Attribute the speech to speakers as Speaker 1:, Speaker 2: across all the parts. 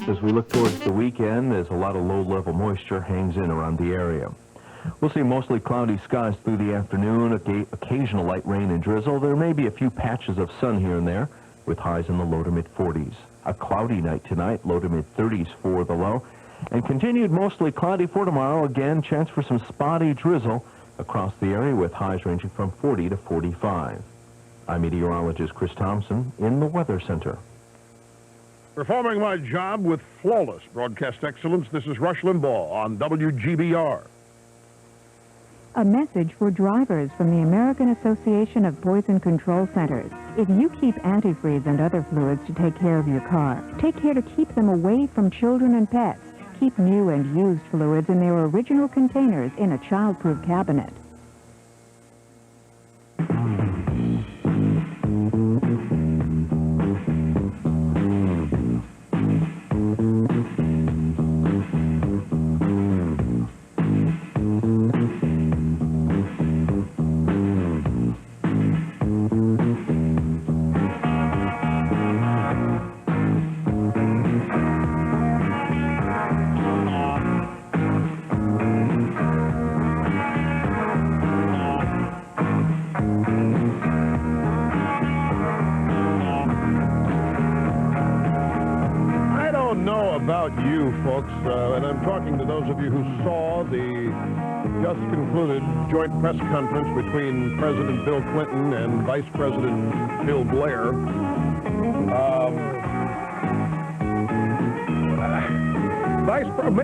Speaker 1: as we look towards the weekend as a lot of low-level moisture hangs in around the area. We'll see mostly cloudy skies through the afternoon, occasional light rain and drizzle. There may be a few patches of sun here and there, with highs in the low to mid-40s. A cloudy night tonight, low to mid-30s for the low. And continued mostly cloudy for tomorrow. Again, chance for some spotty drizzle across the area with highs ranging from 40 to 45. I'm meteorologist Chris Thompson in the Weather Center.
Speaker 2: Performing my job with flawless broadcast excellence, this is Rush Limbaugh on WGBR.
Speaker 3: A message for drivers from the American Association of Poison Control Centers. If you keep antifreeze and other fluids to take care of your car, take care to keep them away from children and pets. Keep new and used fluids in their original containers in a child-proof cabinet.
Speaker 2: About you folks, and I'm talking to those of you who saw the just concluded joint press conference between President Bill Clinton and Vice President Bill Blair.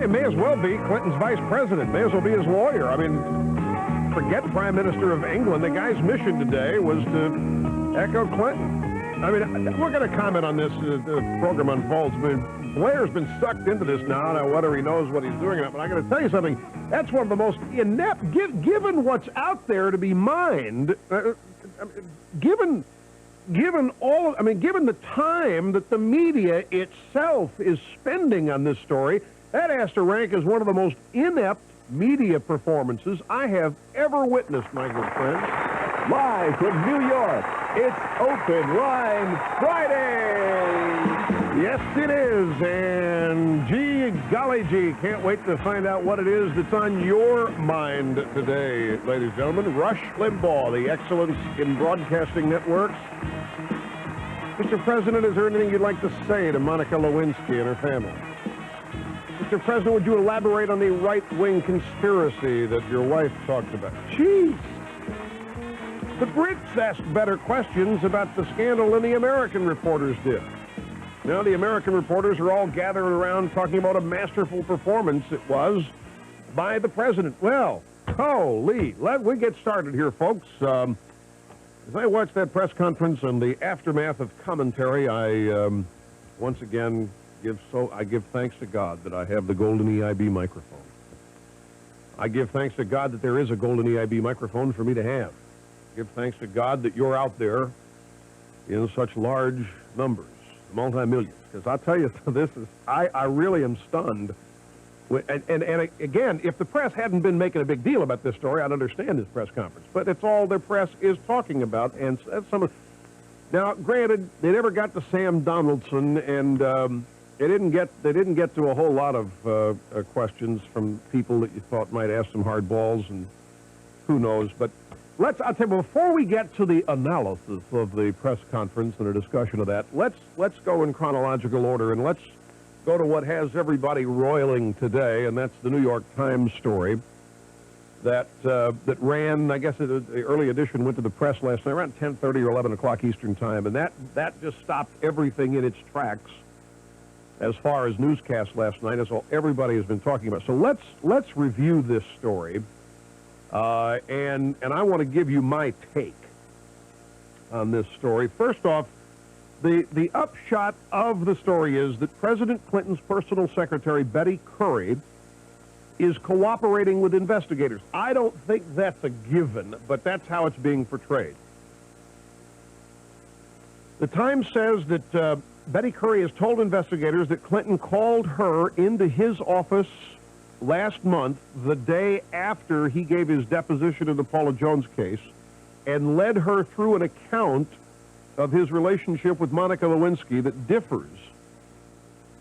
Speaker 2: May as well be Clinton's vice president, may as well be his lawyer. I mean, forget Prime Minister of England. The guy's mission today was to echo Clinton. I mean, we're going to comment on this as the program unfolds. I mean, Blair's been sucked into this now, whether he knows what he's doing or not. But I got to tell you something. That's one of the most inept, given what's out there to be mined, given the time that the media itself is spending on this story, that has to rank as one of the most inept media performances I have ever witnessed, my good friend.
Speaker 4: Live from New York, it's Open Line Friday!
Speaker 2: Yes, it is, and gee golly gee, can't wait to find out what it is that's on your mind today, ladies and gentlemen. Rush Limbaugh, the Excellence in Broadcasting Networks. Mr. President, is there anything you'd like to say to Monica Lewinsky and her family? Mr. President, would you elaborate on the right-wing conspiracy that your wife talked about? Jeez! The Brits asked better questions about the scandal than the American reporters did. Now the American reporters are all gathered around talking about a masterful performance it was by the president. Well, holy, let we get started here, folks. As I watched that press conference and the aftermath of commentary, I once again give thanks to God that I have the golden EIB microphone. I give thanks to God that there is a golden EIB microphone for me to have. Give thanks to God that you're out there in such large numbers, multi-millions. Because I'll tell you, I really am stunned. And again, if the press hadn't been making a big deal about this story, I'd understand this press conference. But it's all their press is talking about, and that's some of. Now, granted, they never got to Sam Donaldson, and they didn't get to a whole lot of questions from people that you thought might ask some hard balls, and who knows, but. I'll tell you, before we get to the analysis of the press conference and a discussion of that, let's go in chronological order, and let's go to what has everybody roiling today, and that's the New York Times story that ran, I guess the early edition went to the press last night, around 10:30 or 11 o'clock Eastern Time, and that just stopped everything in its tracks as far as newscasts last night, as all everybody has been talking about. So let's review this story. And I want to give you my take on this story. First off, the upshot of the story is that President Clinton's personal secretary, Betty Currie, is cooperating with investigators. I don't think that's a given, but that's how it's being portrayed. The Times says that Betty Currie has told investigators that Clinton called her into his office last month, the day after he gave his deposition in the Paula Jones case, and led her through an account of his relationship with Monica Lewinsky that differs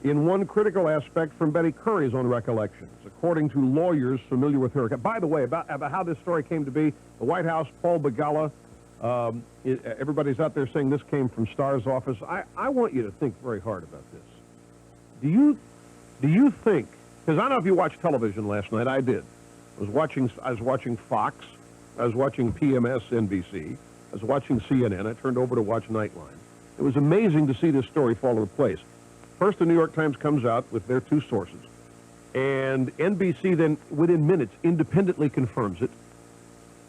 Speaker 2: in one critical aspect from Betty Curry's own recollections, according to lawyers familiar with her. By the way, about how this story came to be, the White House, Paul Begala, everybody's out there saying this came from Starr's office. I want you to think very hard about this. Do you think, because I don't know if you watched television last night, I did. I was watching Fox, I was watching PMS NBC, I was watching CNN, I turned over to watch Nightline. It was amazing to see this story fall into place. First, the New York Times comes out with their two sources, and NBC then, within minutes, independently confirms it,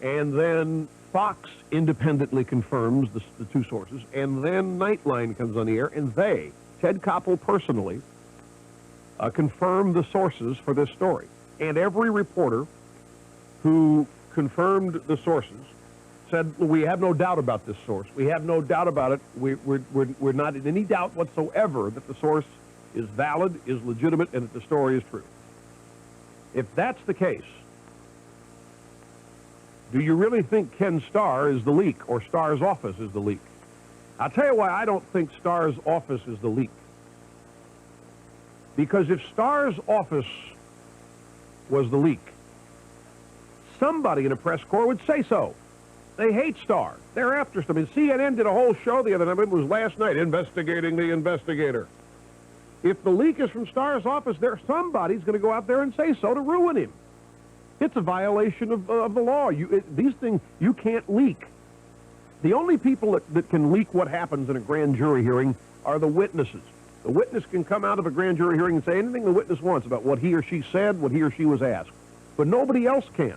Speaker 2: and then Fox independently confirms the two sources, and then Nightline comes on the air, and they, Ted Koppel personally, confirmed the sources for this story. And every reporter who confirmed the sources said, we have no doubt about this source. We have no doubt about it. We're not in any doubt whatsoever that the source is valid, is legitimate, and that the story is true. If that's the case, do you really think Ken Starr is the leak, or Starr's office is the leak? I'll tell you why I don't think Starr's office is the leak. Because if Starr's office was the leak, somebody in a press corps would say so. They hate Starr. They're after him. I mean, CNN did a whole show the other night. It was last night, investigating the investigator. If the leak is from Starr's office, somebody's going to go out there and say so to ruin him. It's a violation of the law. These things, you can't leak. The only people that can leak what happens in a grand jury hearing are the witnesses. The witness can come out of a grand jury hearing and say anything the witness wants about what he or she said, what he or she was asked. But nobody else can.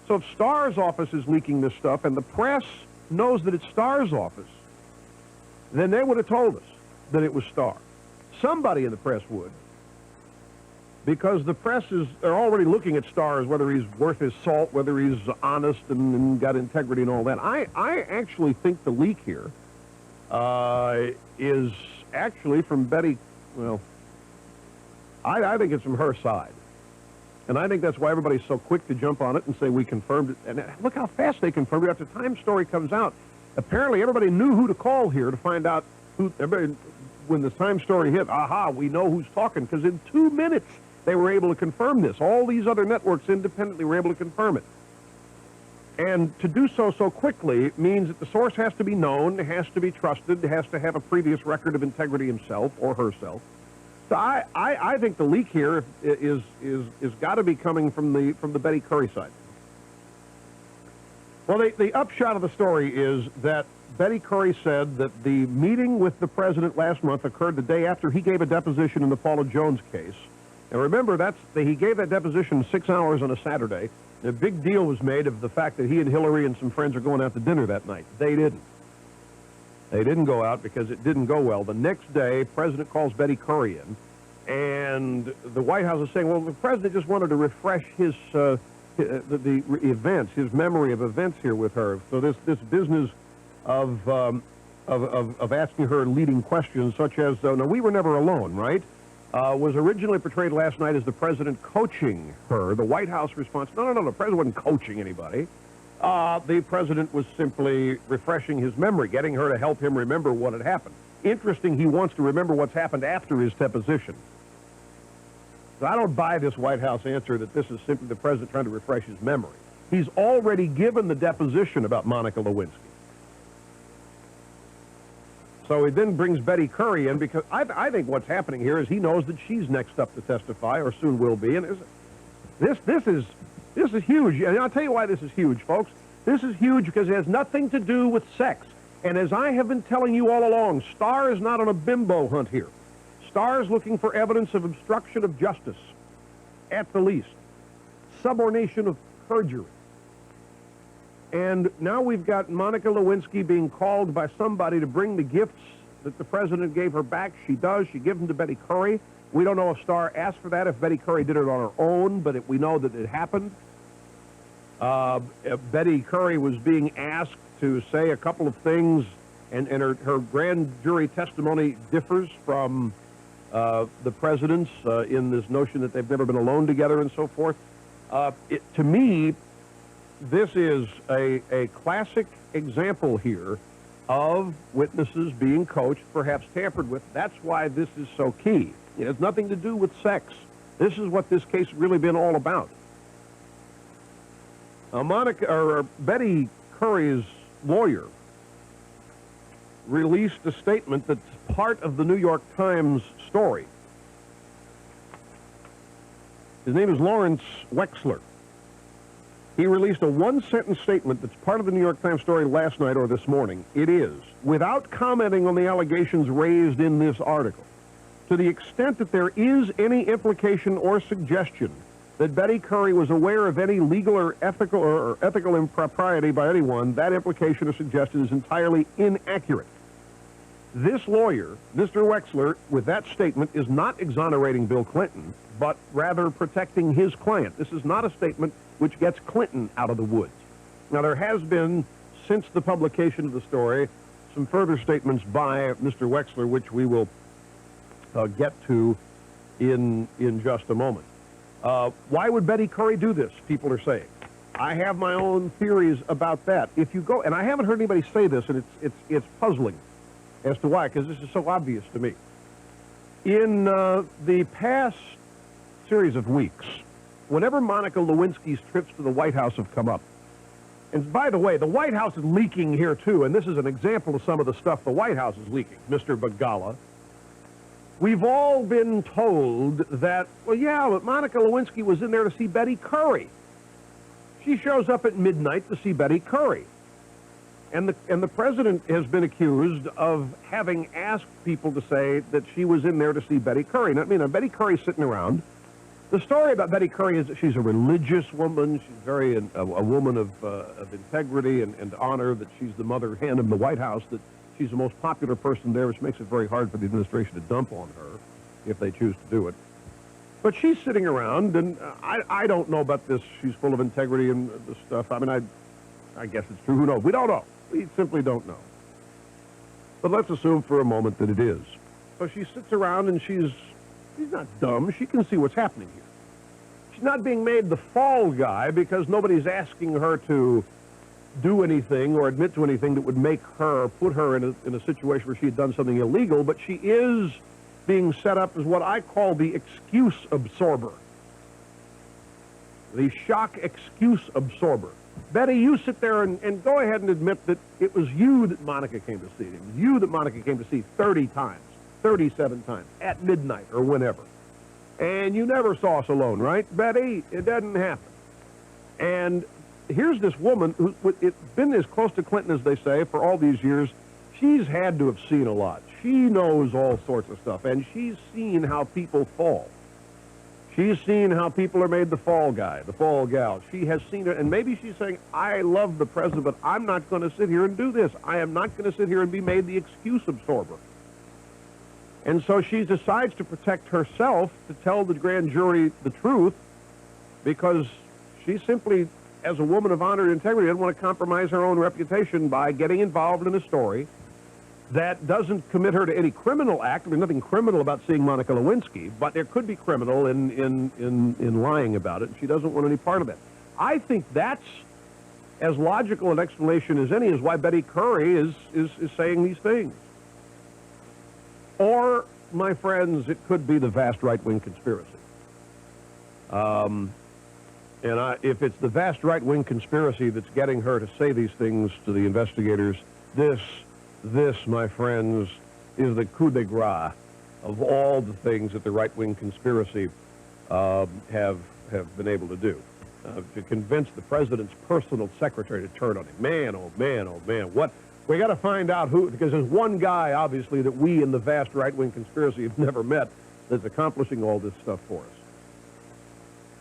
Speaker 2: So if Starr's office is leaking this stuff and the press knows that it's Starr's office, then they would have told us that it was Starr. Somebody in the press would. Because the press they're already looking at Starr as whether he's worth his salt, whether he's honest and got integrity and all that. I actually think the leak here is actually from Betty, well, I think it's from her side. And I think that's why everybody's so quick to jump on it and say we confirmed it. And look how fast they confirmed it after the Times story comes out. Apparently everybody knew who to call here to find out when the Times story hit, aha, we know who's talking, because in 2 minutes they were able to confirm this. All these other networks independently were able to confirm it. And to do so quickly means that the source has to be known, has to be trusted, has to have a previous record of integrity himself or herself. So I think the leak here is got to be coming from the Betty Curry side. Well, the upshot of the story is that Betty Curry said that the meeting with the president last month occurred the day after he gave a deposition in the Paula Jones case. And remember, he gave that deposition 6 hours on a Saturday. A big deal was made of the fact that he and Hillary and some friends are going out to dinner that night. They didn't. They didn't go out because it didn't go well. The next day, President calls Betty Curry in, and the White House is saying, well, the president just wanted to refresh his the events, his memory of events here with her. So this business of asking her leading questions, such as, now we were never alone, right? Was originally portrayed last night as the president coaching her. The White House response, no, the president wasn't coaching anybody. The president was simply refreshing his memory, getting her to help him remember what had happened. Interesting, he wants to remember what's happened after his deposition. So I don't buy this White House answer that this is simply the president trying to refresh his memory. He's already given the deposition about Monica Lewinsky. So he then brings Betty Curry in because I think what's happening here is he knows that she's next up to testify, or soon will be. And this is huge. And I'll tell you why this is huge, folks. This is huge because it has nothing to do with sex. And as I have been telling you all along, Starr is not on a bimbo hunt here. Starr is looking for evidence of obstruction of justice, at the least. Subornation of perjury. And now we've got Monica Lewinsky being called by somebody to bring the gifts that the president gave her back. She does. She gives them to Betty Curry. We don't know if Starr asked for that, if Betty Curry did it on her own, but we know that it happened. Betty Curry was being asked to say a couple of things, and her grand jury testimony differs from the president's in this notion that they've never been alone together and so forth. To me, this is a classic example here of witnesses being coached, perhaps tampered with. That's why this is so key. It has nothing to do with sex. This is what this case has really been all about. Betty Curry's lawyer released a statement that's part of the New York Times story. His name is Lawrence Wexler. He released a one-sentence statement that's part of the New York Times story last night or this morning. It is, without commenting on the allegations raised in this article, to the extent that there is any implication or suggestion that Betty Curry was aware of any legal or ethical impropriety by anyone, that implication or suggestion is entirely inaccurate. This lawyer, Mr. Wexler, with that statement, is not exonerating Bill Clinton, but rather protecting his client. This is not a statement which gets Clinton out of the woods. Now, there has been, since the publication of the story, some further statements by Mr. Wexler, which we will get to in just a moment. Why would Betty Curry do this, people are saying? I have my own theories about that. If you go, and I haven't heard anybody say this, and it's puzzling as to why, because this is so obvious to me. In the past series of weeks, whenever Monica Lewinsky's trips to the White House have come up, and by the way, the White House is leaking here too, and this is an example of some of the stuff the White House is leaking, Mr. Bagala. We've all been told that, well, yeah, but Monica Lewinsky was in there to see Betty Curry. She shows up at midnight to see Betty Curry. And the president has been accused of having asked people to say that she was in there to see Betty Curry. Now, I mean, Betty Curry's sitting around. The story about Betty Curry is that she's a religious woman. She's very a woman of integrity and honor, that she's the mother hen of the White House, that she's the most popular person there, which makes it very hard for the administration to dump on her if they choose to do it. But she's sitting around, and I don't know about this. She's full of integrity and the stuff. I mean, I guess it's true. Who knows? We don't know. We simply don't know. But let's assume for a moment that it is. So she sits around, and she's not dumb. She can see what's happening here. She's not being made the fall guy because nobody's asking her to do anything or admit to anything that would make her, put her in a situation where she had done something illegal, but she is being set up as what I call the excuse absorber. The shock excuse absorber. Betty, you sit there and go ahead and admit that it was you that Monica came to see. It was you that Monica came to see 30 times, 37 times, at midnight or whenever. And you never saw us alone, right, Betty? It doesn't happen. And here's this woman who's been as close to Clinton as they say for all these years. She's had to have seen a lot. She knows all sorts of stuff, and she's seen how people fall. She's seen how people are made the fall guy, the fall gal. She has seen it, and maybe she's saying, I love the president, but I'm not going to sit here and do this. I am not going to sit here and be made the excuse absorber. And so she decides to protect herself, to tell the grand jury the truth, because she simply, as a woman of honor and integrity, doesn't want to compromise her own reputation by getting involved in a story that doesn't commit her to any criminal act. There's nothing criminal about seeing Monica Lewinsky, but there could be criminal in lying about it, and she doesn't want any part of that. I think that's as logical an explanation as any as why Betty Curry is saying these things. Or, my friends, it could be the vast right-wing conspiracy. If it's the vast right-wing conspiracy that's getting her to say these things to the investigators, this, my friends, is the coup de grace of all the things that the right-wing conspiracy have been able to do. To convince the president's personal secretary to turn on him. Man, oh man, oh man. What? We got to find out who, because there's one guy, obviously, that we in the vast right-wing conspiracy have never met that's accomplishing all this stuff for us.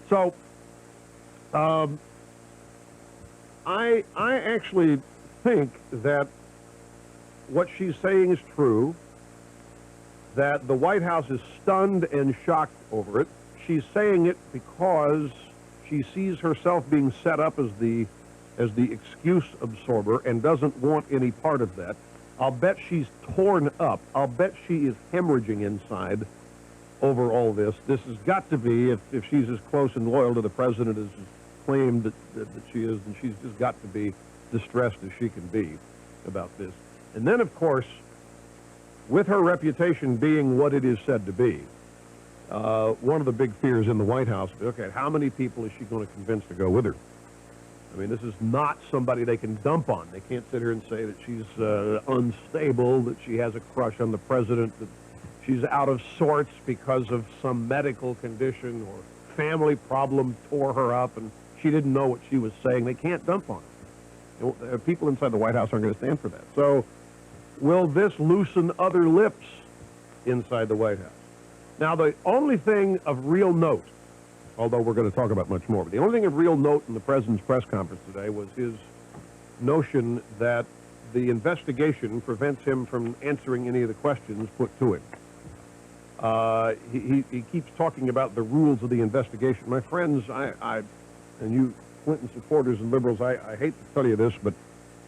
Speaker 2: So, I actually think that what she's saying is true, that the White House is stunned and shocked over it. She's saying it because she sees herself being set up as the excuse absorber and doesn't want any part of that. I'll bet she's torn up. I'll bet she is hemorrhaging inside over all this. This has got to be, if she's as close and loyal to the president as claimed that she is, then she's just got to be distressed as she can be about this. And then, of course, with her reputation being what it is said to be, one of the big fears in the White House is, okay, how many people is she going to convince to go with her? I mean, this is not somebody they can dump on. They can't sit here and say that she's unstable, that she has a crush on the president, that she's out of sorts because of some medical condition or family problem tore her up and she didn't know what she was saying. They can't dump on her. People inside the White House aren't going to stand for that. So will this loosen other lips inside the White House? Now, the only thing of real note, although we're going to talk about much more, but the only thing of real note in the president's press conference today was his notion that the investigation prevents him from answering any of the questions put to him. He keeps talking about the rules of the investigation. My friends, and you Clinton supporters and liberals, I hate to tell you this, but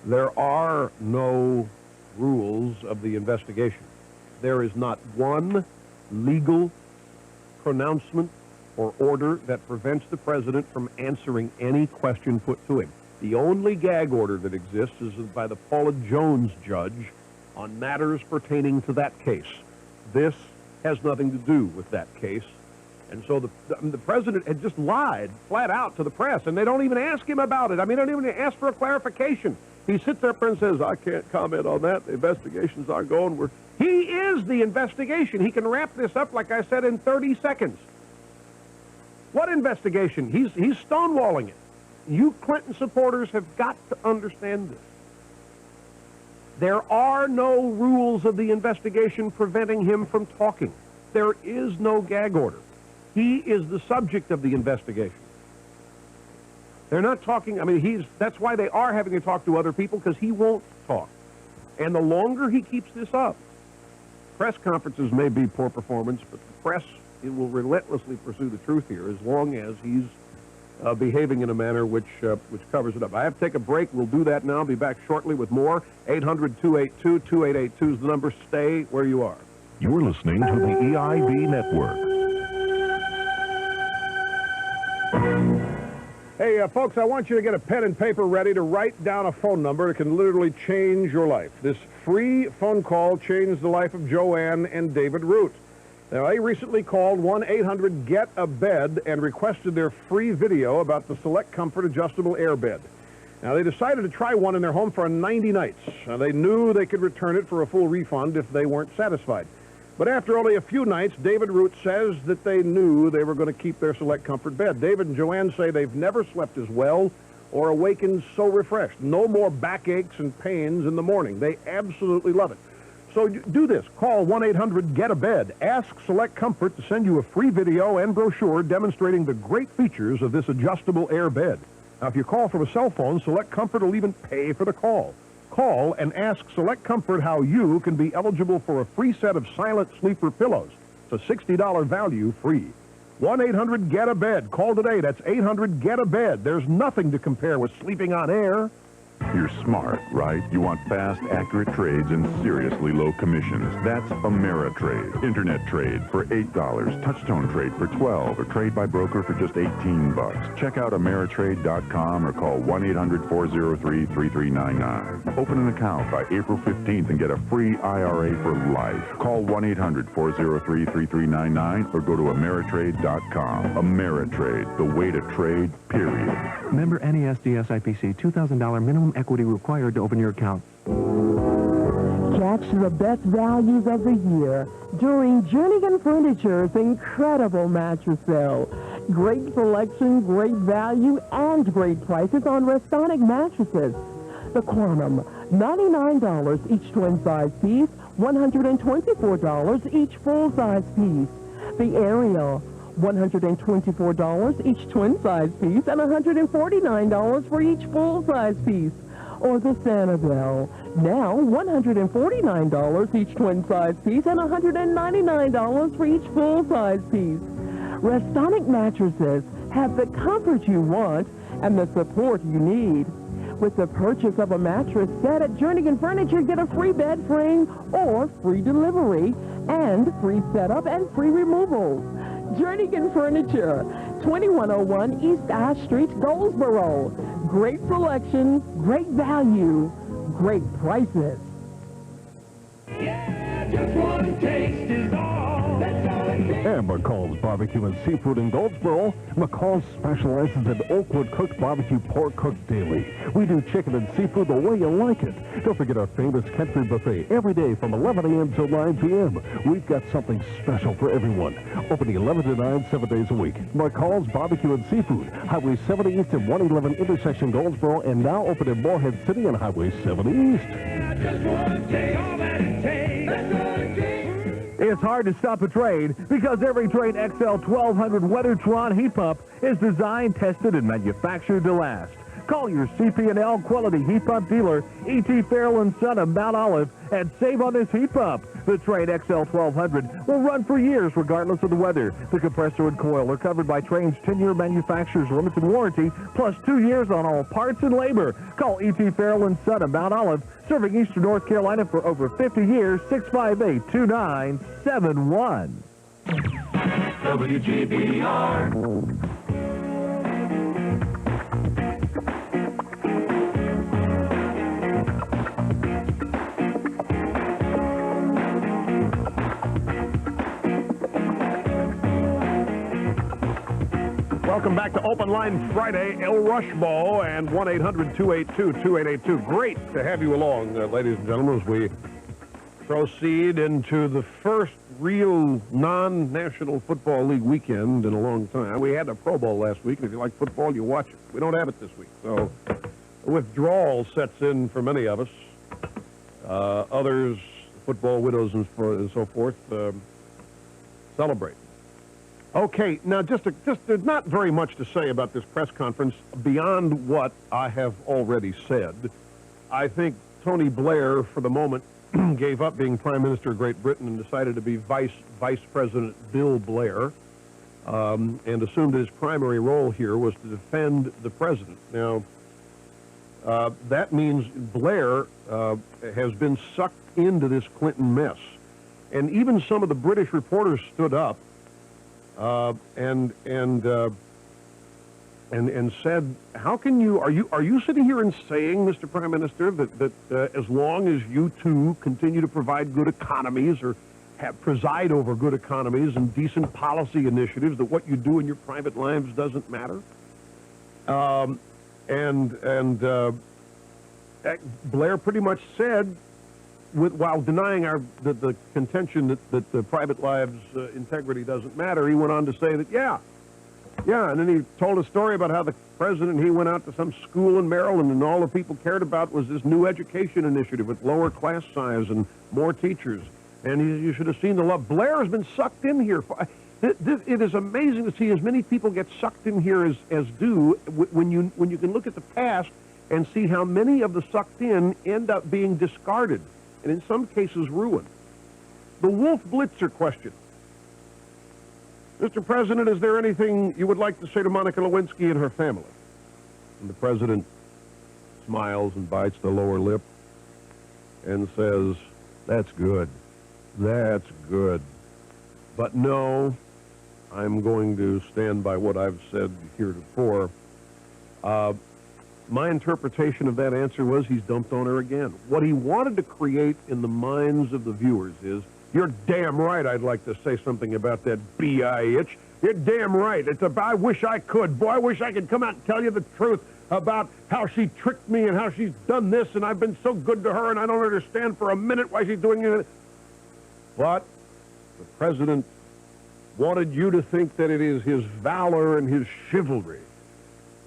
Speaker 2: there are no rules of the investigation. There is not one legal pronouncement or order that prevents the president from answering any question put to him. The only gag order that exists is by the Paula Jones judge on matters pertaining to that case. This has nothing to do with that case. And so the president had just lied flat out to the press, and they don't even ask him about it. I mean, they don't even ask for a clarification. He sits there and says, I can't comment on that. The investigation's ongoing. He is the investigation. He can wrap this up, like I said, in 30 seconds. What investigation? He's stonewalling it. You Clinton supporters have got to understand this. There are no rules of the investigation preventing him from talking. There is no gag order. He is the subject of the investigation. They're not talking, I mean, that's why they are having to talk to other people, because he won't talk. And the longer he keeps this up, press conferences may be poor performance, but the press, it will relentlessly pursue the truth here as long as he's behaving in a manner which covers it up. I have to take a break. We'll do that now. I'll be back shortly with more. 800-282-2882 is the number. Stay where you are.
Speaker 5: You're listening to the EIB Network.
Speaker 2: Hey, folks, I want you to get a pen and paper ready to write down a phone number that can literally change your life. This free phone call changed the life of Joanne and David Root. Now, they recently called 1-800-GET-A-BED and requested their free video about the Select Comfort Adjustable Air Bed. Now, they decided to try one in their home for 90 nights. Now, they knew they could return it for a full refund if they weren't satisfied. But after only a few nights, David Root says that they knew they were going to keep their Select Comfort bed. David and Joanne say they've never slept as well or awakened so refreshed. No more backaches and pains in the morning. They absolutely love it. So do this. Call 1-800-GET-A-BED. Ask Select Comfort to send you a free video and brochure demonstrating the great features of this adjustable air bed. Now, if you call from a cell phone, Select Comfort will even pay for the call. Call and ask Select Comfort how you can be eligible for a free set of Silent Sleeper pillows. It's a $60 value free. 1-800-GET-A-BED. Call today. That's 800-GET-A-BED. There's nothing to compare with sleeping on air.
Speaker 5: You're smart, right? You want fast, accurate trades and seriously low commissions. That's Ameritrade. Internet trade for $8, touchtone trade for $12, or trade by broker for just $18. Check out Ameritrade.com or call 1-800-403-3399. Open an account by April 15th and get a free IRA for life. Call 1-800-403-3399 or go to Ameritrade.com. Ameritrade, the way to trade, period.
Speaker 6: Member NESDS IPC, $2,000 minimum equity required to open your account.
Speaker 7: Catch the best values of the year during Jernigan Furniture's incredible mattress sale. Great selection, great value, and great prices on Restonic mattresses. The Quantum, $99 each twin-size piece, $124 each full-size piece. The Ariel, $124 each twin-size piece and $149 for each full-size piece. Or the Sanibel, now $149 each twin-size piece and $199 for each full-size piece. Restonic mattresses have the comfort you want and the support you need. With the purchase of a mattress set at Jernigan Furniture, get a free bed frame or free delivery and free setup and free removals. Jernigan Furniture, 2101 East Ash Street, Goldsboro. Great selection, great value, great prices.
Speaker 2: And McCall's Barbecue and Seafood in Goldsboro. McCall's specializes in Oakwood cooked barbecue pork cooked daily. We do chicken and seafood the way you like it. Don't forget our famous country buffet every day from 11 a.m. till 9 p.m. We've got something special for everyone. Opening 11 to 9, 7 days a week. McCall's Barbecue and Seafood. Highway 70 East and 111 intersection Goldsboro, and now open in Morehead City on Highway 70 East.
Speaker 8: It's hard to stop a trade because every Trade XL 1200 Weathertron heat pump is designed, tested, and manufactured to last. Call your CP&L quality heat pump dealer, E.T. Farrell & Son of Mount Olive, and save on this heat pump. The Trade XL 1200 will run for years regardless of the weather. The compressor and coil are covered by Trane's 10-year manufacturer's limited warranty, plus 2 years on all parts and labor. Call E.T. Farrell & Son of Mount Olive, serving eastern North Carolina for over 50 years, 658-2971. WGBR.
Speaker 2: Welcome back to Open Line Friday, El Rush Ball, and 1-800-282-2882. Great to have you along, ladies and gentlemen, as we proceed into the first real non-National Football League weekend in a long time. We had a Pro Bowl last week, and if you like football, you watch it. We don't have it this week, so withdrawal sets in for many of us. Others, football widows and so forth, celebrate. Okay, now there's not very much to say about this press conference beyond what I have already said. I think Tony Blair, for the moment, gave up being Prime Minister of Great Britain and decided to be Vice President Bill Blair, and assumed that his primary role here was to defend the president. Now, that means Blair has been sucked into this Clinton mess, and even some of the British reporters stood up and said, "How can you? Are you sitting here and saying, Mr. Prime Minister, that as long as you two continue to provide good economies or preside over good economies and decent policy initiatives, that what you do in your private lives doesn't matter?" Blair pretty much said, while denying the contention that the private lives' integrity doesn't matter, he went on to say that, yeah, and then he told a story about how the president, he went out to some school in Maryland, and all the people cared about was this new education initiative with lower class size and more teachers, and you should have seen the love. Blair has been sucked in here. It is amazing to see as many people get sucked in here as do when you can look at the past and see how many of the sucked in end up being discarded, and in some cases ruined. The Wolf Blitzer question. Mr. President, is there anything you would like to say to Monica Lewinsky and her family? And the president smiles and bites the lower lip and says, "That's good. That's good. But no, I'm going to stand by what I've said heretofore." My interpretation of that answer was he's dumped on her again. What he wanted to create in the minds of the viewers is, "You're damn right I'd like to say something about that B.I. itch. You're damn right. I wish I could. Boy, I wish I could come out and tell you the truth about how she tricked me and how she's done this, and I've been so good to her, and I don't understand for a minute why she's doing it." But the president wanted you to think that it is his valor and his chivalry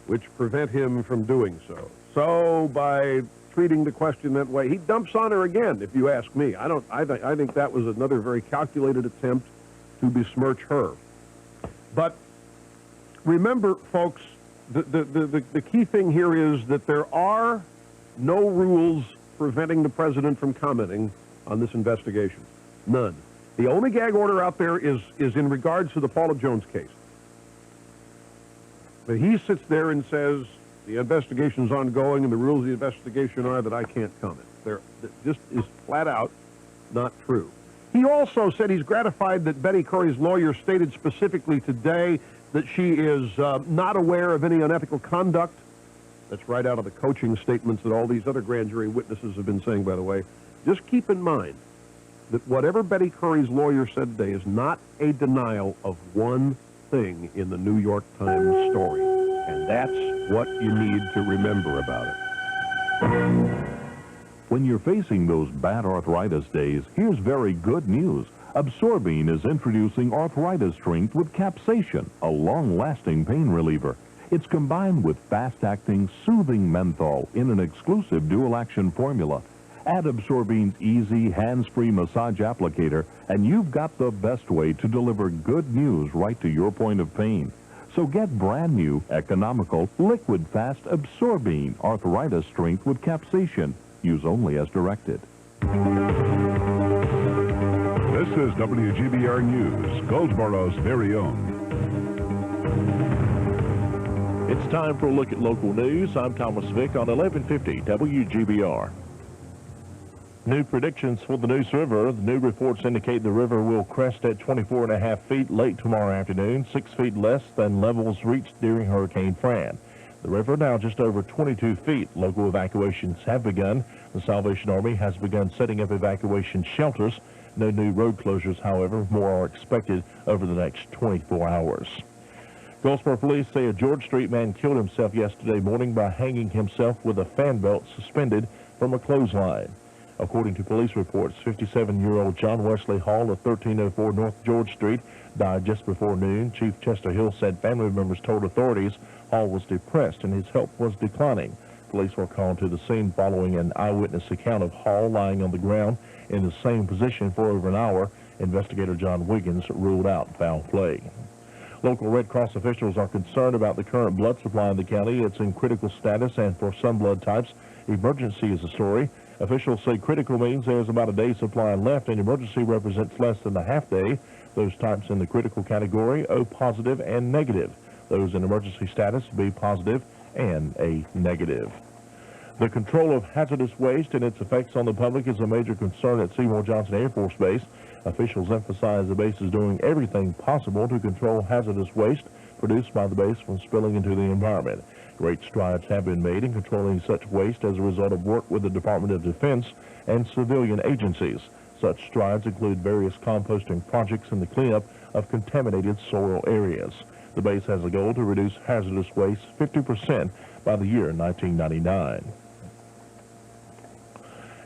Speaker 2: which prevent him from doing so. So by treating the question that way, he dumps on her again, if you ask me. I think that was another very calculated attempt to besmirch her. But remember, folks, the key thing here is that there are no rules preventing the president from commenting on this investigation. None. The only gag order out there is in regards to the Paula Jones case. But he sits there and says, the investigation's ongoing, and the rules of the investigation are that I can't comment. That just is flat out not true. He also said he's gratified that Betty Curry's lawyer stated specifically today that she is not aware of any unethical conduct. That's right out of the coaching statements that all these other grand jury witnesses have been saying, by the way. Just keep in mind that whatever Betty Curry's lawyer said today is not a denial of one thing in the New York Times story. And that's what you need to remember about it.
Speaker 5: When you're facing those bad arthritis days, here's very good news. Absorbine is introducing arthritis strength with capsaicin, a long-lasting pain reliever. It's combined with fast-acting, soothing menthol in an exclusive dual-action formula. Add Absorbine's easy, hands-free massage applicator, and you've got the best way to deliver good news right to your point of pain. So get brand new, economical, liquid-fast Absorbine arthritis strength with capsaicin. Use only as directed.
Speaker 9: This is WGBR News, Goldsboro's very own.
Speaker 10: It's time for a look at local news. I'm Thomas Vick on 1150 WGBR. New predictions for the Neuse River. The new reports indicate the river will crest at 24.5 feet late tomorrow afternoon, 6 feet less than levels reached during Hurricane Fran. The river now just over 22 feet. Local evacuations have begun. The Salvation Army has begun setting up evacuation shelters. No new road closures, however. More are expected over the next 24 hours. Goldsboro police say a George Street man killed himself yesterday morning by hanging himself with a fan belt suspended from a clothesline. According to police reports, 57-year-old John Wesley Hall of 1304 North George Street died just before noon. Chief Chester Hill said family members told authorities Hall was depressed and his health was declining. Police were called to the scene following an eyewitness account of Hall lying on the ground in the same position for over an hour. Investigator John Wiggins ruled out foul play. Local Red Cross officials are concerned about the current blood supply in the county. It's in critical status, and for some blood types, emergency is the story. Officials say critical means there's about a day's supply left, and emergency represents less than a half day. Those types in the critical category, O positive and negative. Those in emergency status, B positive and A negative. The control of hazardous waste and its effects on the public is a major concern at Seymour Johnson Air Force Base. Officials emphasize the base is doing everything possible to control hazardous waste produced by the base from spilling into the environment. Great strides have been made in controlling such waste as a result of work with the Department of Defense and civilian agencies. Such strides include various composting projects and the cleanup of contaminated soil areas. The base has a goal to reduce hazardous waste 50% by the year 1999.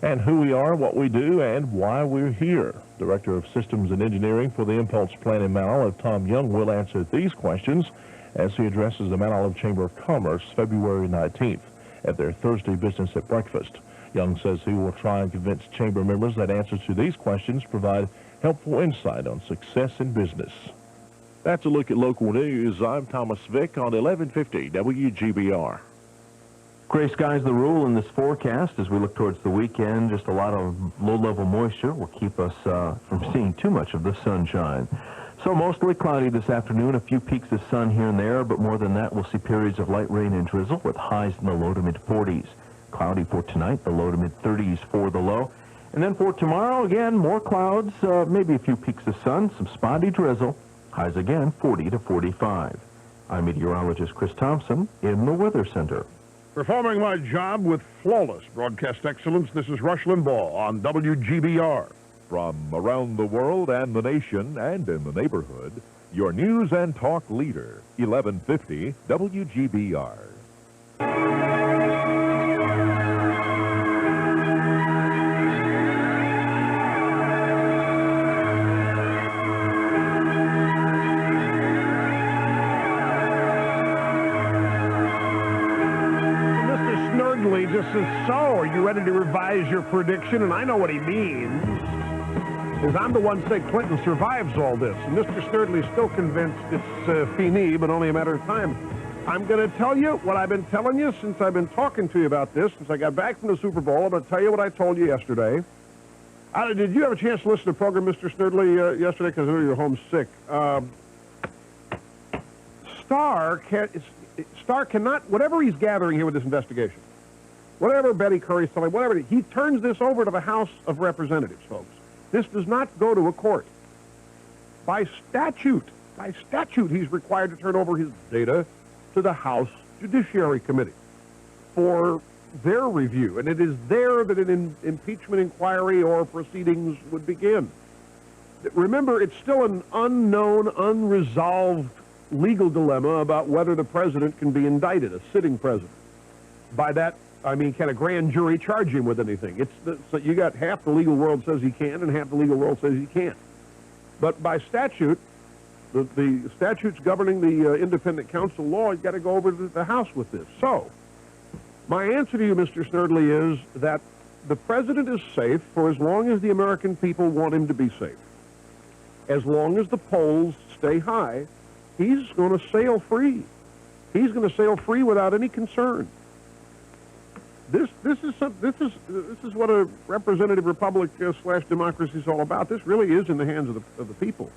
Speaker 10: And who we are, what we do, and why we're here. Director of Systems and Engineering for the Impulse Plant in Mount Olive, Tom Young, will answer these questions as he addresses the Mount Olive Chamber of Commerce February 19th at their Thursday Business at Breakfast. Young says he will try and convince chamber members that answers to these questions provide helpful insight on success in business. That's a look at local news. I'm Thomas Vick on 1150 WGBR.
Speaker 1: Gray skies the rule in this forecast as we look towards the weekend. Just a lot of low-level moisture will keep us from seeing too much of the sunshine. So mostly cloudy this afternoon, a few peaks of sun here and there, but more than that, we'll see periods of light rain and drizzle with highs in the low to mid-40s. Cloudy for tonight, the low to mid-30s for the low. And then for tomorrow, again, more clouds, maybe a few peaks of sun, some spotty drizzle. Highs again, 40 to 45. I'm meteorologist Chris Thompson in the Weather Center.
Speaker 2: Performing my job with flawless broadcast excellence, this is Rush Limbaugh on WGBR.
Speaker 9: From around the world and the nation and in the neighborhood, your news and talk leader, 1150 WGBR.
Speaker 2: Just says, so, are you ready to revise your prediction? And I know what he means. Because I'm the one saying Clinton survives all this. And Mr. Snerdley is still convinced it's fini, but only a matter of time. I'm going to tell you what I've been telling you since I've been talking to you about this. Since I got back from the Super Bowl, I'm going to tell you what I told you yesterday. Did you have a chance to listen to the program, Mr. Snerdley, yesterday? Because I know you're homesick. Starr cannot, whatever he's gathering here with this investigation, whatever Betty Curry's telling, whatever, he turns this over to the House of Representatives, folks. This does not go to a court. By statute, he's required to turn over his data to the House Judiciary Committee for their review, and it is there that an impeachment inquiry or proceedings would begin. Remember, it's still an unknown, unresolved legal dilemma about whether the president can be indicted, a sitting president. By that, I mean, can a grand jury charge him with anything? So you got half the legal world says he can, and half the legal world says he can't. But by statute, the statutes governing the independent counsel law, you've got to go over to the House with this. So, my answer to you, Mr. Snerdley, is that the president is safe for as long as the American people want him to be safe. As long as the polls stay high, he's going to sail free. He's going to sail free without any concern. This is what a representative republic / democracy is all about. This really is in the hands of the people.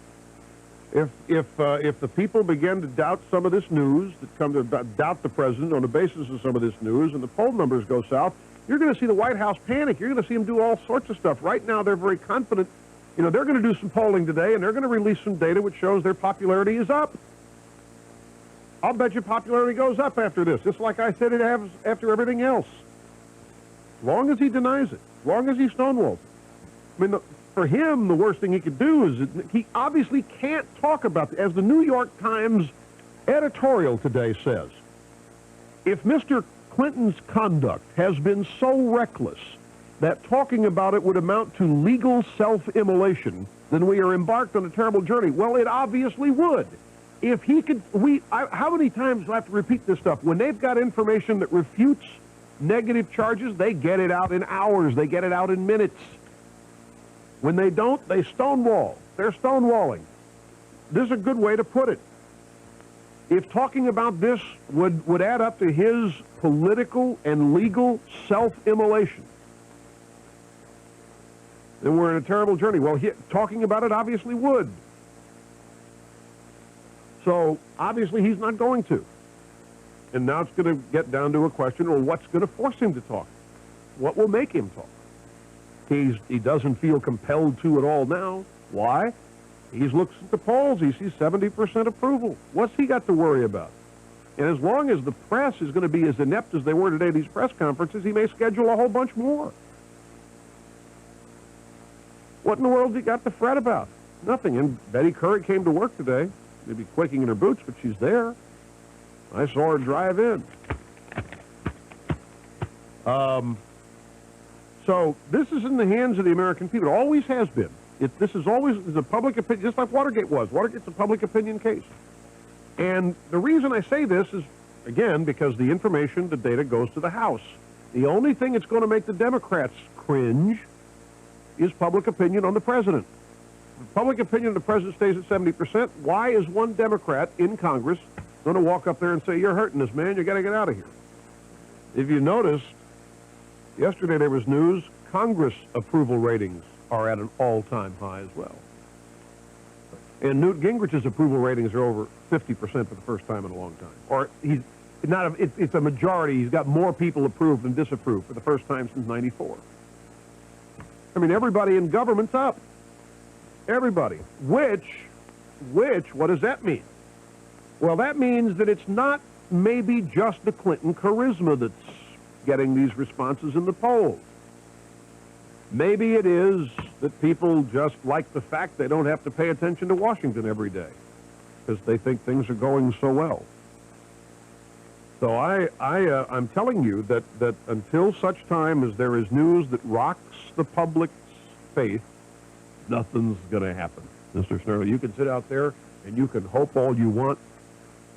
Speaker 2: If the people begin to doubt some of this news, that come to doubt the president on the basis of some of this news, and the poll numbers go south, you're going to see the White House panic. You're going to see them do all sorts of stuff. Right now, they're very confident. You know, they're going to do some polling today, and they're going to release some data which shows their popularity is up. I'll bet your popularity goes up after this, just like I said it has after everything else. As long as he denies it, as long as he stonewalls it. I mean, for him, the worst thing he could do is he obviously can't talk about it. As the New York Times editorial today says, if Mr. Clinton's conduct has been so reckless that talking about it would amount to legal self-immolation, then we are embarked on a terrible journey. Well, it obviously would. If he could, how many times do I have to repeat this stuff? When they've got information that refutes negative charges, they get it out in hours. They get it out in minutes. When they don't, they stonewall. They're stonewalling. This is a good way to put it. If talking about this would add up to his political and legal self-immolation, then we're in a terrible journey. Well, talking about it obviously would. So, obviously, he's not going to. And now it's going to get down to a question, well, what's going to force him to talk? What will make him talk? He doesn't feel compelled to at all now. Why? He looks at the polls. He sees 70% approval. What's he got to worry about? And as long as the press is going to be as inept as they were today, these press conferences, he may schedule a whole bunch more. What in the world has he got to fret about? Nothing. And Betty Curry came to work today. Maybe quaking in her boots, but she's there. I saw her drive in. So this is in the hands of the American people. It always has been. This is always the public opinion, just like Watergate was. Watergate's a public opinion case. And the reason I say this is, again, because the information, the data goes to the House. The only thing that's going to make the Democrats cringe is public opinion on the president. If public opinion on the president stays at 70%, why is one Democrat in Congress going to walk up there and say, you're hurting us, man, you got to get out of here? If you noticed, yesterday there was news, Congress approval ratings are at an all-time high as well. And Newt Gingrich's approval ratings are over 50% for the first time in a long time. Or it's a majority. He's got more people approved than disapproved for the first time since '94. I mean, everybody in government's up. Everybody. Which, what does that mean? Well, that means that it's not maybe just the Clinton charisma that's getting these responses in the polls. Maybe it is that people just like the fact they don't have to pay attention to Washington every day because they think things are going so well. So I'm telling you that until such time as there is news that rocks the public's faith, nothing's going to happen. Mr. Snerdley, you can sit out there and you can hope all you want.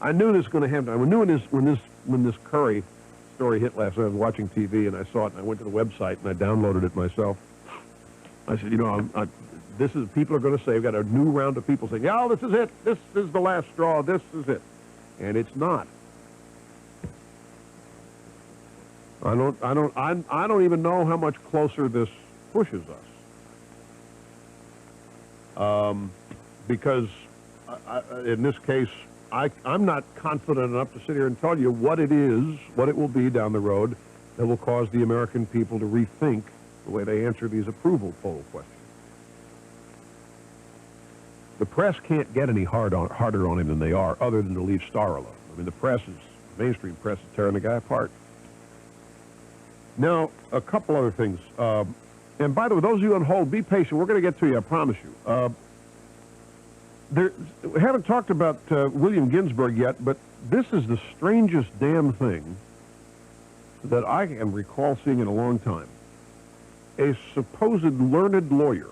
Speaker 2: I knew this was going to happen. I knew when this Curry story hit last night. I was watching TV and I saw it and I went to the website and I downloaded it myself. I said, you know, people are going to say, we've got a new round of people saying, yeah, this is it. This is the last straw. This is it. And it's not. I don't even know how much closer this pushes us. Because in this case, I'm not confident enough to sit here and tell you what it is, what it will be down the road that will cause the American people to rethink the way they answer these approval poll questions. The press can't get any harder on him than they are, other than to leave Starr alone. I mean, mainstream press is tearing the guy apart. Now, a couple other things. And by the way, those of you on hold, be patient. We're going to get to you, I promise you. We haven't talked about William Ginsburg yet, but this is the strangest damn thing that I can recall seeing in a long time. A supposed learned lawyer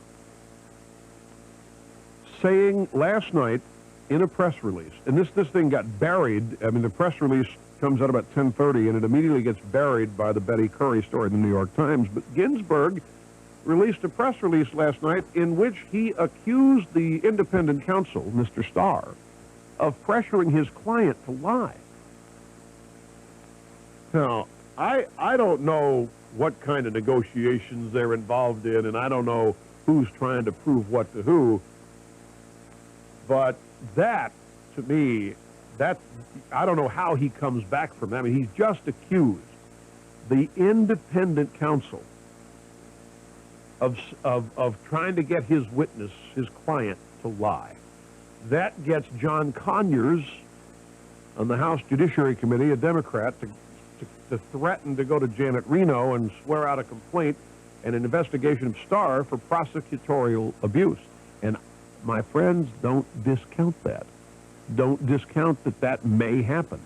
Speaker 2: saying last night in a press release, and this thing got buried. I mean, the press release comes out about 10:30, and it immediately gets buried by the Betty Curry story in the New York Times. But Ginsburg released a press release last night in which he accused the independent counsel, Mr. Starr, of pressuring his client to lie. Now, I don't know what kind of negotiations they're involved in, and I don't know who's trying to prove what to who, but that, to me, I don't know how he comes back from that. I mean, he's just accused the independent counsel of trying to get his witness, his client, to lie. That gets John Conyers on the House Judiciary Committee, a Democrat, to threaten to go to Janet Reno and swear out a complaint and an investigation of Starr for prosecutorial abuse. And my friends, don't discount that. Don't discount that may happen.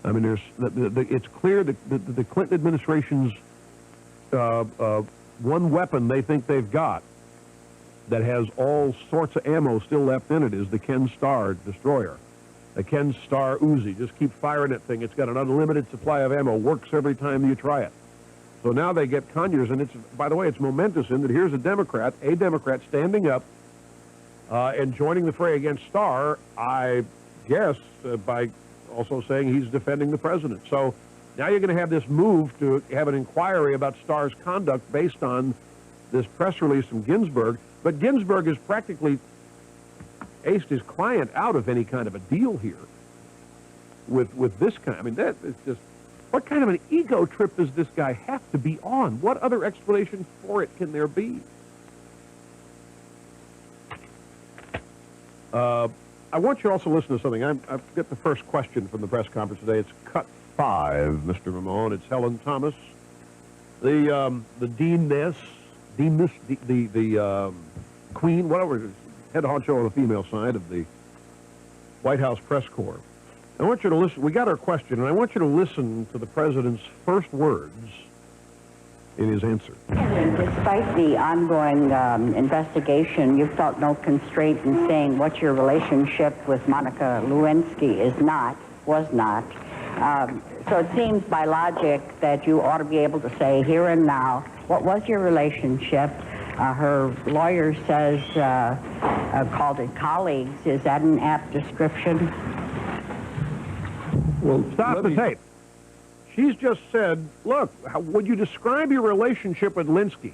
Speaker 2: I mean, it's clear that the Clinton administration's one weapon they think they've got that has all sorts of ammo still left in it is the Ken Starr destroyer. The Ken Starr Uzi. Just keep firing that thing. It's got an unlimited supply of ammo. Works every time you try it. So now they get Conyers, and by the way, it's momentous in that here's a Democrat standing up and joining the fray against Starr, I guess, by also saying he's defending the president. So now you're going to have this move to have an inquiry about Starr's conduct based on this press release from Ginsburg. But Ginsburg has practically aced his client out of any kind of a deal here with this kind. I mean, that is just, what kind of an ego trip does this guy have to be on? What other explanation for it can there be? I want you to also listen to something. I've got the first question from the press conference today. It's cut 5, Mr. Ramon. It's Helen Thomas, the deaness, the queen, whatever, head honcho on the female side of the White House press corps. I want you to listen. We got our question, and I want you to listen to the president's first words in his answer.
Speaker 11: Despite the ongoing investigation, you felt no constraint in saying what your relationship with Monica Lewinsky was not. So it seems by logic that you ought to be able to say here and now, what was your relationship? Her lawyer says, called it colleagues. Is that an apt description?
Speaker 2: Well, stop the tape. She's just said, look, would you describe your relationship with Lewinsky?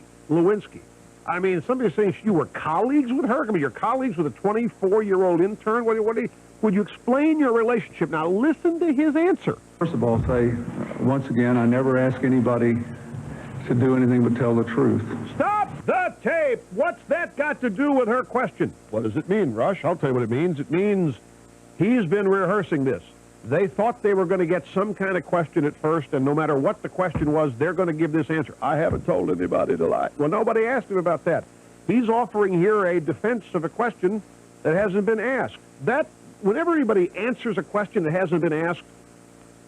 Speaker 2: I mean, somebody's saying you were colleagues with her? I mean, you're colleagues with a 24-year-old intern? Would you explain your relationship? Now, listen to his answer.
Speaker 12: First of all, say, once again, I never ask anybody to do anything but tell the truth.
Speaker 2: Stop the tape! What's that got to do with her question? What does it mean, Rush? I'll tell you what it means. It means he's been rehearsing this. They thought they were going to get some kind of question at first, and no matter what the question was, they're going to give this answer. I haven't told anybody to lie. Well, nobody asked him about that. He's offering here a defense of a question that hasn't been asked. Whenever anybody answers a question that hasn't been asked,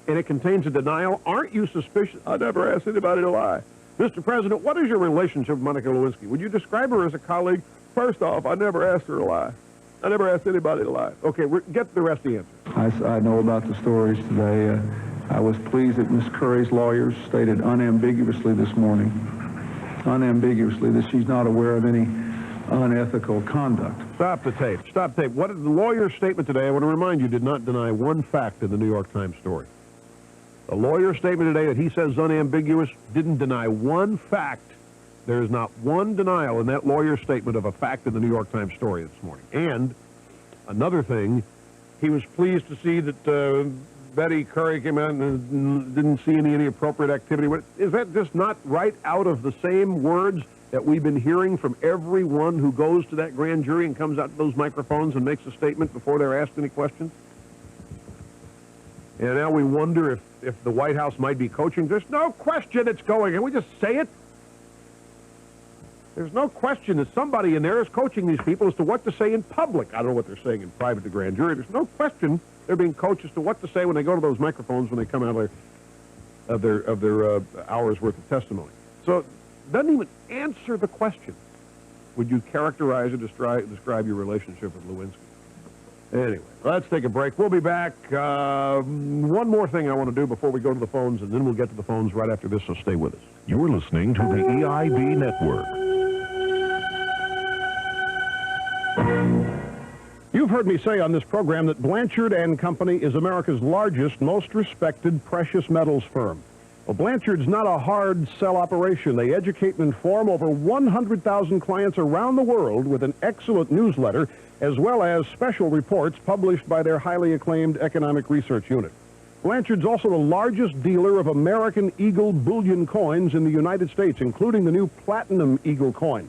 Speaker 2: and it contains a denial, aren't you suspicious? I never asked anybody to lie. Mr. President, what is your relationship with Monica Lewinsky? Would you describe her as a colleague? First off, I never asked her to lie. I never asked anybody to lie. Okay, get the rest of the answer.
Speaker 12: I know about the stories today. I was pleased that Ms. Curry's lawyers stated unambiguously this morning, that she's not aware of any unethical conduct.
Speaker 2: Stop the tape. Stop tape. What is the lawyer's statement today? I want to remind you, did not deny one fact in the New York Times story. The lawyer's statement today that he says is unambiguous didn't deny one fact. There is not one denial in that lawyer's statement of a fact in the New York Times story this morning. And another thing, he was pleased to see that Betty Curry came out and didn't see any appropriate activity. Is that just not right out of the same words that we've been hearing from everyone who goes to that grand jury and comes out to those microphones and makes a statement before they're asked any questions? And now we wonder if the White House might be coaching. There's no question it's going. Can we just say it? There's no question that somebody in there is coaching these people as to what to say in public. I don't know what they're saying in private to grand jury. There's no question they're being coached as to what to say when they go to those microphones when they come out of their hours worth of testimony. So it doesn't even answer the question. Would you characterize or describe your relationship with Lewinsky? Anyway, let's take a break. We'll be back. One more thing I want to do before we go to the phones, and then we'll get to the phones right after this, so stay with us.
Speaker 9: You're listening to the EIB Network.
Speaker 2: You've heard me say on this program that Blanchard & Company is America's largest, most respected precious metals firm. Well, Blanchard's not a hard sell operation. They educate and inform over 100,000 clients around the world with an excellent newsletter, as well as special reports published by their highly acclaimed economic research unit. Blanchard's also the largest dealer of American Eagle bullion coins in the United States, including the new Platinum Eagle coin.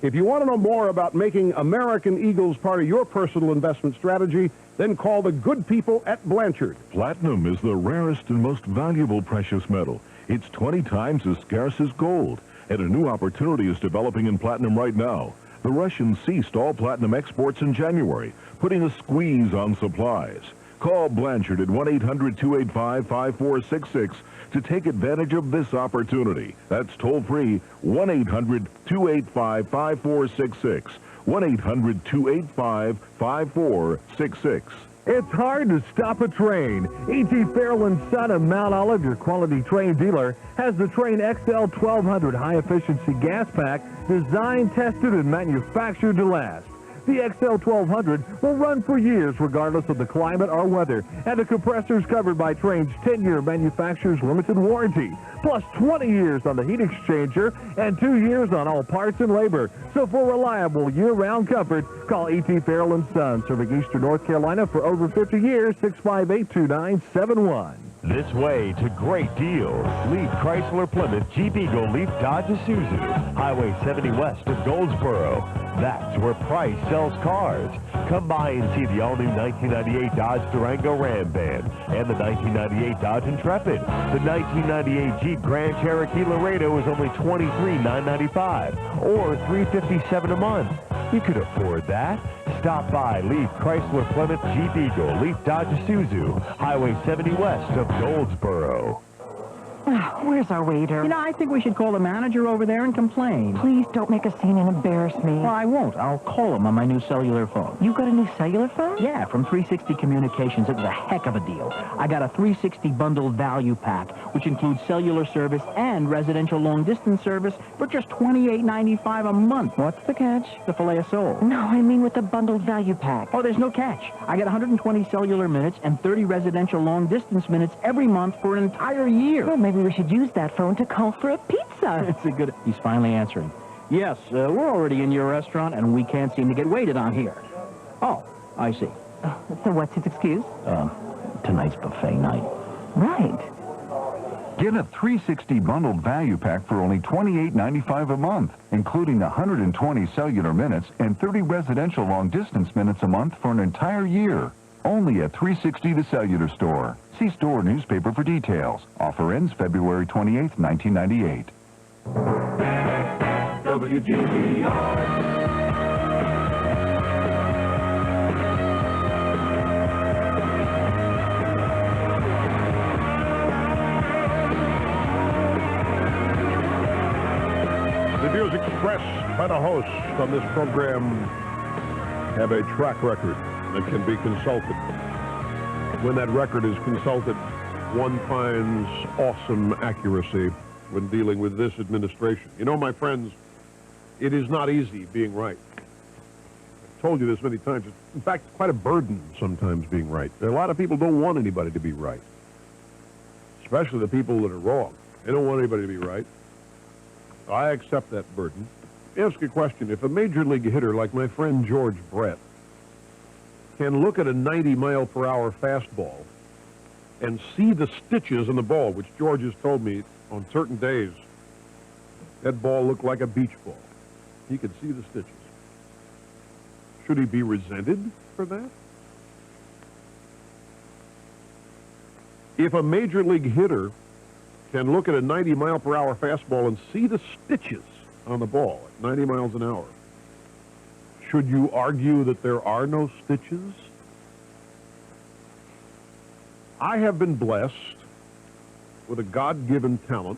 Speaker 2: If you want to know more about making American Eagles part of your personal investment strategy, then call the good people at Blanchard.
Speaker 9: Platinum is the rarest and most valuable precious metal. It's 20 times as scarce as gold, and a new opportunity is developing in platinum right now. The Russians ceased all platinum exports in January, putting a squeeze on supplies. Call Blanchard at 1-800-285-5466 to take advantage of this opportunity. That's toll-free, 1-800-285-5466. 1-800-285-5466.
Speaker 8: It's hard to stop a train. E.T. Fairland Son of Mount Olive, your quality train dealer, has the Train XL 1200 high-efficiency gas pack designed, tested, and manufactured to last. The XL 1200 will run for years regardless of the climate or weather, and the compressor is covered by Train's 10-year manufacturer's limited warranty, plus 20 years on the heat exchanger and 2 years on all parts and labor. So for reliable year-round comfort, call E.T. Fairland Son, serving Eastern North Carolina for over 50 years, 658-2971.
Speaker 13: This way to great deals. Leaf Chrysler Plymouth Jeep Eagle Leaf Dodge Isuzu. Highway 70 west of Goldsboro. That's where price sells cars. Come by and see the all-new 1998 Dodge Durango Ram Van and the 1998 Dodge Intrepid. The 1998 Jeep Grand Cherokee Laredo is only $23,995 or $357 a month. You could afford that. Stop by Leaf Chrysler Plymouth Jeep Eagle Leaf Dodge Isuzu. Highway 70 west of Goldsboro.
Speaker 14: Where's our waiter?
Speaker 15: You know, I think we should call the manager over there and complain.
Speaker 14: Please don't make a scene and embarrass me.
Speaker 15: Well, I won't. I'll call him on my new cellular phone.
Speaker 14: You got a new cellular phone?
Speaker 15: Yeah, from 360 Communications. It was a heck of a deal. I got a 360 bundled value pack, which includes cellular service and residential long-distance service for just $28.95 a month.
Speaker 14: What's the catch?
Speaker 15: The filet of soul.
Speaker 14: No, I mean with the bundled value pack.
Speaker 15: Oh, there's no catch. I get 120 cellular minutes and 30 residential long-distance minutes every month for an entire year.
Speaker 14: Well, maybe we should use that phone to call for a pizza.
Speaker 15: It's a good... He's finally answering. Yes, we're already in your restaurant, and we can't seem to get waited on here. Oh, I see.
Speaker 14: So what's his excuse?
Speaker 15: Tonight's buffet night.
Speaker 14: Right.
Speaker 16: Get a 360 bundled value pack for only $28.95 a month, including 120 cellular minutes and 30 residential long-distance minutes a month for an entire year. Only at 360 The Cellular Store. See store newspaper for details. Offer ends February 28, 1998.
Speaker 17: WGBR.
Speaker 2: The views expressed by the host on this program have a track record that can be consulted. When that record is consulted, one finds awesome accuracy when dealing with this administration. You know, my friends, it is not easy being right. I've told you this many times. It's, in fact, quite a burden sometimes being right. There are a lot of people who don't want anybody to be right, especially the people that are wrong. They don't want anybody to be right. I accept that burden. Ask a question. If a major league hitter like my friend George Brett can look at a 90-mile-per-hour fastball and see the stitches in the ball, which George has told me on certain days, that ball looked like a beach ball. He could see the stitches. Should he be resented for that? If a major league hitter can look at a 90-mile-per-hour fastball and see the stitches on the ball at 90 miles an hour, should you argue that there are no stitches? I have been blessed with a God-given talent